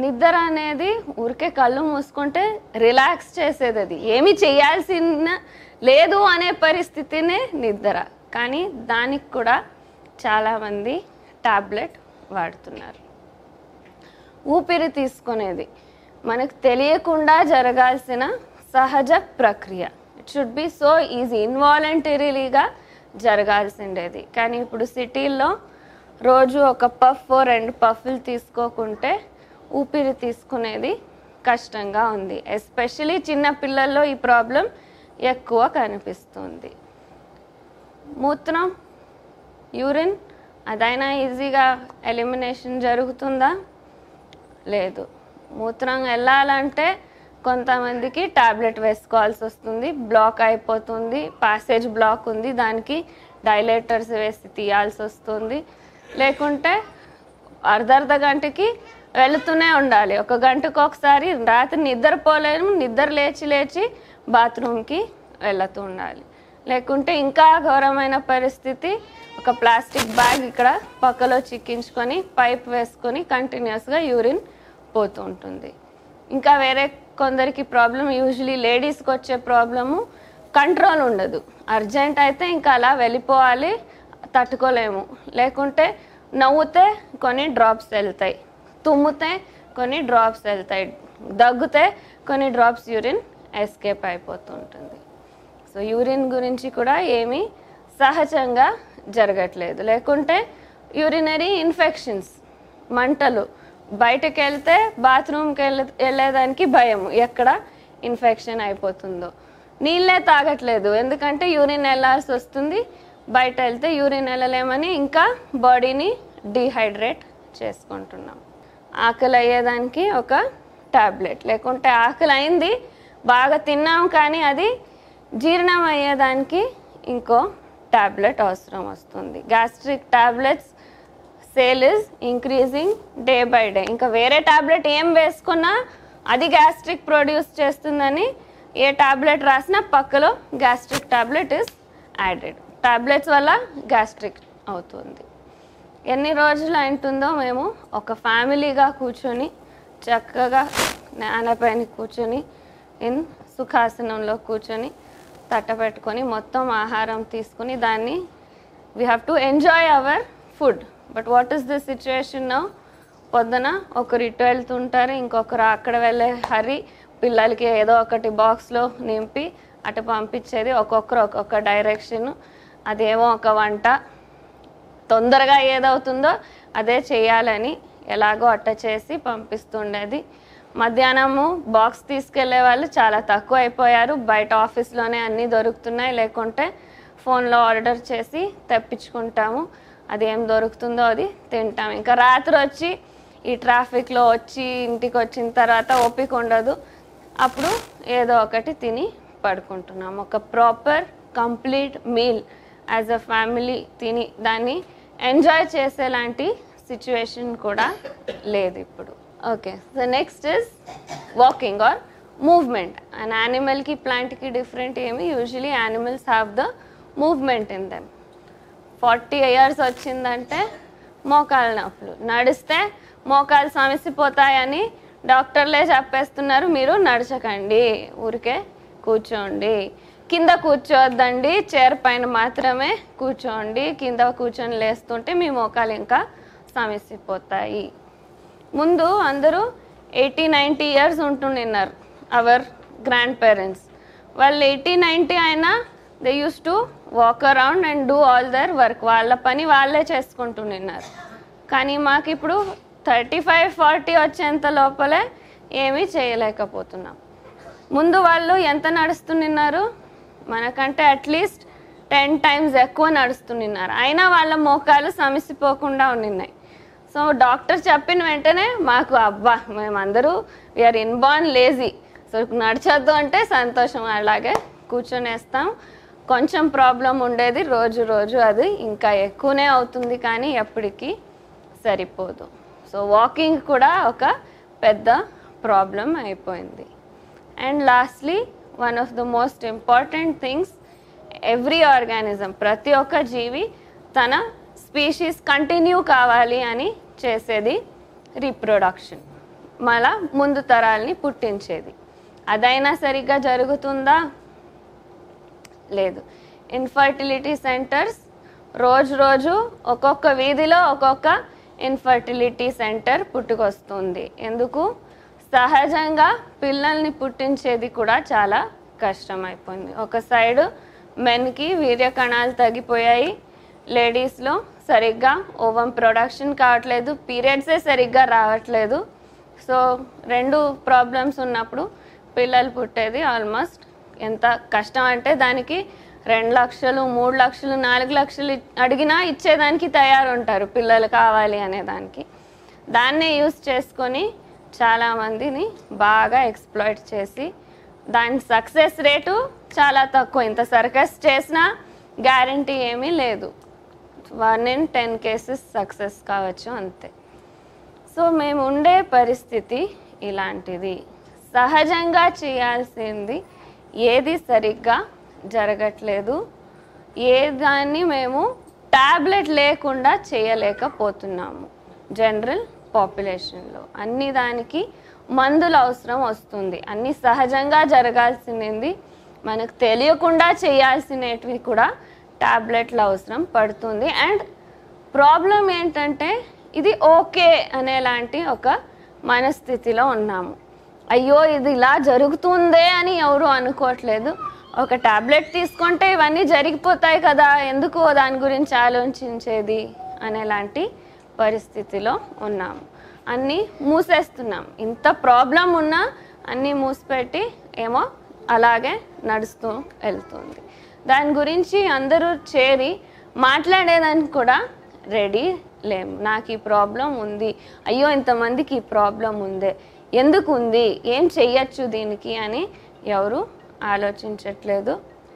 నిద్ర అనేది ఊరికే కళ్ళు మూసుకుంటే రిలాక్స్ చేసేది, అది ఏమి చేయాల్సిన లేదు అనే పరిస్థితినే నిద్ర. కానీ దానికి కూడా చాలామంది టాబ్లెట్ వాడుతున్నారు. ఊపిరి తీసుకునేది మనకు తెలియకుండా జరగాల్సిన సహజ ప్రక్రియ. It should be so easy, ఇన్వాలంటరీగా జరగాల్సిండేది. కానీ ఇప్పుడు సిటీల్లో రోజు ఒక పఫ్ 2 పఫ్లు తీసుకోకుంటే ఊపిరి తీసుకునేది కష్టంగా ఉంది. ఎస్పెషలీ చిన్న పిల్లల్లో ఈ ప్రాబ్లం ఎక్కువ కనిపిస్తుంది. మూత్రం, యూరిన్ అదైనా ఈజీగా ఎలిమినేషన్ జరుగుతుందా? లేదు. మూత్రం వెళ్ళాలంటే కొంతమందికి టాబ్లెట్ వేసుకోవాల్సి వస్తుంది, బ్లాక్ అయిపోతుంది, ప్యాసేజ్ బ్లాక్ ఉంది, దానికి డైలేటర్స్ వేసి తీయాల్సి వస్తుంది. లేకుంటే అర్ధ గంటకి వెళుతూనే ఉండాలి, 1 గంటకు ఒకసారి. రాత్రి నిద్రపోలేము, నిద్ర లేచి బాత్రూమ్కి వెళుతూ ఉండాలి. లేకుంటే ఇంకా ఘోరమైన పరిస్థితి, ఒక ప్లాస్టిక్ బ్యాగ్ ఇక్కడ పక్కలో చిక్కించుకొని పైప్ వేసుకొని కంటిన్యూస్గా యూరిన్ పోతూ ఉంటుంది. ఇంకా వేరే కొందరికి ప్రాబ్లం, యూజువలీ లేడీస్కి వచ్చే ప్రాబ్లము కంట్రోల్ ఉండదు. అర్జెంట్ అయితే ఇంకా అలా వెళ్ళిపోవాలి, తట్టుకోలేము. లేకుంటే నవ్వుతే కొన్ని డ్రాప్స్ వెళ్తాయి, తుమ్మితే కొన్ని డ్రాప్స్ వెళ్తాయి, దగ్గితే కొన్ని డ్రాప్స్ యూరిన్ ఎస్కేప్ అయిపోతుంటుంది. సో యూరిన్ గురించి కూడా ఏమీ సహజంగా జరగట్లేదు. లేకుంటే యూరినరీ ఇన్ఫెక్షన్స్, మంటలు, బయటకు వెళ్తే బాత్రూమ్కి వెళ్ళేదానికి భయం, ఎక్కడ ఇన్ఫెక్షన్ అయిపోతుందో. నీళ్ళే తాగట్లేదు, ఎందుకంటే యూరిన్ వెళ్ళాల్సి వస్తుంది, బయట వెళ్తే యూరిన్ వెళ్ళలేమని ఇంకా బాడీని డీహైడ్రేట్ చేసుకుంటున్నాం. ఆకలి అయ్యేదానికి ఒక టాబ్లెట్, లేకుంటే ఆకలి అయింది, బాగా తిన్నాం కానీ అది జీర్ణం అయ్యేదానికి ఇంకో టాబ్లెట్ అవసరం వస్తుంది. Gastric tablets sale is increasing day by day. ఇంకా వేరే టాబ్లెట్ ఏం వేసుకున్నా అది గ్యాస్ట్రిక్ ప్రొడ్యూస్ చేస్తుందని ఏ టాబ్లెట్ రాసినా పక్కలో gastric tablet is added. Tablets వల్ల గ్యాస్ట్రిక్ అవుతుంది. ఎన్ని రోజులు అంటుందో మేము ఒక ఫ్యామిలీగా కూర్చొని చక్కగా నేలపైన కూర్చొని సుఖాసనంలో కూర్చొని తట్టపెట్టుకొని మొత్తం ఆహారం తీసుకుని దాన్ని we have to enjoy our food. But what is the situation now? పొద్దున ఒకరు ఇటు వెళ్తుంటారు, ఇంకొకరు అక్కడ వెళ్ళే హరి, పిల్లలకి ఏదో ఒకటి బాక్స్లో నింపి అటు పంపించేది, ఒక్కొక్కరు ఒక్కొక్క డైరెక్షను. అదేమో ఒక వంట, తొందరగా ఏదవుతుందో అదే చేయాలని ఎలాగో అట్ట చేసి పంపిస్తుండేది. మధ్యాహ్నము బాక్స్ తీసుకెళ్లే వాళ్ళు చాలా తక్కువ అయిపోయారు, బయట ఆఫీస్లోనే అన్నీ దొరుకుతున్నాయి, లేకుంటే ఫోన్లో ఆర్డర్ చేసి తెప్పించుకుంటాము, అది ఏం దొరుకుతుందో అది తింటాం. ఇంకా రాత్రి వచ్చి ఈ ట్రాఫిక్లో వచ్చి ఇంటికి వచ్చిన తర్వాత ఓపిక ఉండదు, అప్పుడు ఏదో ఒకటి తిని పడుకుంటున్నాం. ఒక proper complete meal as a family తిని దాన్ని ఎంజాయ్ చేసేలాంటి సిచ్యువేషన్ కూడా లేదు ఇప్పుడు. Okay, so next is walking or movement. And యానిమల్కి ప్లాంట్కి డిఫరెంట్ ఏమి? Usually animals have the movement in them. 40 years వచ్చిందంటే మోకాలు నొప్పులు, నడిస్తే మోకాలు సమసిపోతాయని డాక్టర్లే చెప్పేస్తున్నారు, మీరు నడచకండి, ఊరికే కూర్చోండి, కింద కూర్చోవద్దండి, చైర్ పైన మాత్రమే కూర్చోండి, కింద కూర్చొని లేస్తుంటే మీ మోకాలు ఇంకా సమసిపోతాయి. ముందు అందరూ 80-90 years ఉంటుండిన్నారు అవర్ గ్రాండ్ పేరెంట్స్. వాళ్ళు 80-90 అయినా they use to walk around and do all their work, వాళ్ళ పని వాళ్ళే చేసుకుంటున్నారు. కానీ మాకు ఇప్పుడు 35-40 వచ్చేంత లోపలే ఏమీ చేయలేకపోతున్నాం. ముందు వాళ్ళు ఎంత నడుస్తున్నారు? మనకంటే అట్లీస్ట్ 10 times ఎక్కువ నడుస్తున్నారు, అయినా వాళ్ళ మోకాలు సమసిపోకుండా ఉన్నాయి. సో డాక్టర్ చెప్పిన వెంటనే మాకు అబ్బా మేమందరూ వీఆర్ ఇన్బార్న్ లేజీ, సో నడచొద్దు అంటే సంతోషం, అలాగే కూర్చొనేస్తాం. కొంచెం ప్రాబ్లం ఉండేది, రోజు రోజు అది ఇంకా ఎక్కువనే అవుతుంది, కానీ ఎప్పటికీ సరిపోదు. సో వాకింగ్ కూడా ఒక పెద్ద ప్రాబ్లం అయిపోయింది. And lastly one of the most important things, every organism, ప్రతి ఒక్క జీవి తన స్పీషీస్ కంటిన్యూ కావాలి అని చేసేది రీప్రొడక్షన్. మళ్ళా ముందు తరాల్ని పుట్టించేది. అదైనా సరిగ్గా జరుగుతుందా? లేదు. ఇన్ఫర్టిలిటీ సెంటర్స్ రోజు రోజు ఒక్కొక్క వీధిలో ఒక్కొక్క ఇన్ఫర్టిలిటీ సెంటర్ పుట్టుకొస్తుంది. ఎందుకు? సహజంగా పిల్లల్ని పుట్టించేది కూడా చాలా కష్టమైపోయింది. ఒక సైడు మెన్కి వీర్య కణాలు తగ్గిపోయాయి, లేడీస్లో సరిగ్గా ఓవం ప్రొడక్షన్ కావట్లేదు, పీరియడ్సే సరిగ్గా రావట్లేదు. సో 2 ప్రాబ్లమ్స్ ఉన్నప్పుడు పిల్లలు పుట్టేది ఆల్మోస్ట్ ఎంత కష్టం అంటే దానికి 2 లక్షలు 3 లక్షలు 4 లక్షలు అడిగినా ఇచ్చేదానికి తయారుంటారు పిల్లలు కావాలి అనేదానికి. దాన్నే యూస్ చేసుకొని చాలామందిని బాగా ఎక్స్‌ప్లాయిట్ చేసి దాని సక్సెస్ రేటు చాలా తక్కువ. ఇంత సర్కస్ చేసినా గ్యారంటీ ఏమీ లేదు. 1 in 10 కేసెస్ సక్సెస్ కావచ్చు అంతే. సో మేము ఉండే పరిస్థితి ఇలాంటిది. సహజంగా చేయాల్సింది ఏది సరిగ్గా జరగట్లేదు. ఏ దాన్ని మేము టాబ్లెట్ లేకుండా చేయలేకపోతున్నాము. జనరల్ పాపులేషన్లో అన్ని దానికి మందులు అవసరం వస్తుంది. అన్ని సహజంగా జరగాల్సింది మనకు తెలియకుండా చేయాల్సినవి కూడా టాబ్లెట్లు అవసరం పడుతుంది. అండ్ ప్రాబ్లం ఏంటంటే ఇది ఓకే అనేలాంటి ఒక మనస్థితిలో ఉన్నాము. అయ్యో ఇది ఇలా జరుగుతుందే అని ఎవరు అనుకోవట్లేదు. ఒక టాబ్లెట్ తీసుకుంటే ఇవన్నీ జరిగిపోతాయి కదా, ఎందుకు దాని గురించి ఆలోచించేది అనేలాంటి పరిస్థితిలో ఉన్నాము. అన్నీ మూసేస్తున్నాం. ఇంత ప్రాబ్లం ఉన్నా అన్నీ మూసిపెట్టి ఏమో అలాగే నడుస్తూ వెళ్తుంది. దాని గురించి అందరూ చేరి మాట్లాడేదానికి కూడా రెడీ లేము. నాకు ఈ ప్రాబ్లం ఉంది, అయ్యో ఇంతమందికి ఈ ప్రాబ్లం ఉందే, ఎందుకు ఉంది, ఏం చెయ్యొచ్చు దీనికి అని ఎవరు ఆలోచించట్లేదు.